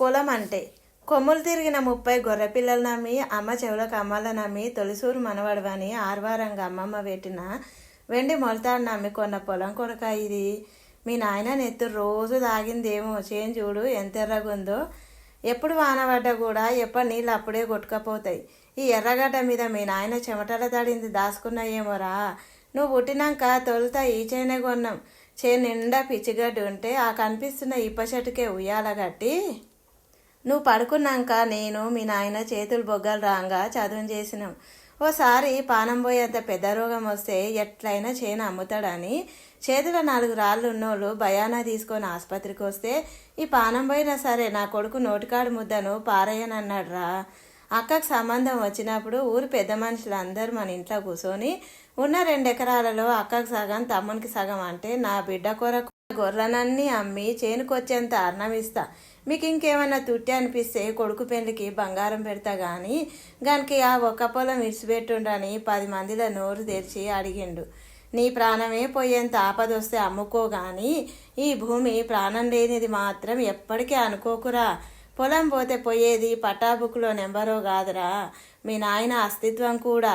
పొలం అంటే కొమ్ములు తిరిగిన 30 గొర్రె పిల్లలు నమ్మి అమ్మ చెవులకు అమ్మల నమ్మి తొలిసూరు మనవడవని ఆర్వారంగా అమ్మమ్మ పెట్టిన వెండి మొలతాడు నమ్మి కొన్న పొలం కొడుక ఇది. మీ నాయన నెత్తు రోజు తాగిందేమో చేను చూడు ఎంత ఎర్రగుందో. ఎప్పుడు వాన పడ్డా కూడా ఎప్పటి నీళ్ళు అప్పుడే కొట్టుకపోతాయి. ఈ ఎర్రగడ్డ మీద మీ నాయన చెమటల తడింది దాచుకున్నాయేమోరా. నువ్వు పుట్టినాక తొలుత ఈ చేనే కొన్నాం. చేను నిండా పిచ్చిగడ్డి ఉంటే ఆ కనిపిస్తున్న ఇప్ప చెట్టుకే ఉయ్యాల కట్టి నువ్వు పడుకున్నాక నేను మీ నాయన చేతులు బొగ్గలు రాంగా చదువు చేసినాం. ఓసారి పానం పోయేంత పెద్ద రోగం వస్తే ఎట్లయినా చేను అమ్ముతాడని చేతిలో 4 రాళ్ళు ఉన్నోళ్ళు భయానా తీసుకొని ఆసుపత్రికి వస్తే ఈ పానం పోయినా సరే నా కొడుకు నోటికాడు ముద్దను పారయ్యనన్నాడు రా. అక్కకు సంబంధం వచ్చినప్పుడు ఊరు పెద్ద మనుషులు అందరూ మన ఇంట్లో కూర్చొని ఉన్న 2 ఎకరాలలో అక్కకు సగం తమ్మునికి సగం అంటే నా బిడ్డ కొరకు గొర్రెలన్నీ అమ్మి చేనుకొచ్చేంత అన్నం ఇస్తా. మీకు ఇంకేమన్నా తుట్టి అనిపిస్తే కొడుకు పెళ్లికి బంగారం పెడతా కానీ దానికి ఆ ఒక్క పొలం ఇడిచిపెట్టుండని 10 మందిలో నోరు తెరిచి అడిగిండు. నీ ప్రాణమే పోయేంత ఆపదొస్తే అమ్ముకో కానీ ఈ భూమి ప్రాణం లేనిది మాత్రం ఎప్పటికీ అనుకోకురా. పొలం పోతే పోయేది పట్టాబుక్లో నెంబరో కాదురా, మీ నాయన అస్తిత్వం కూడా.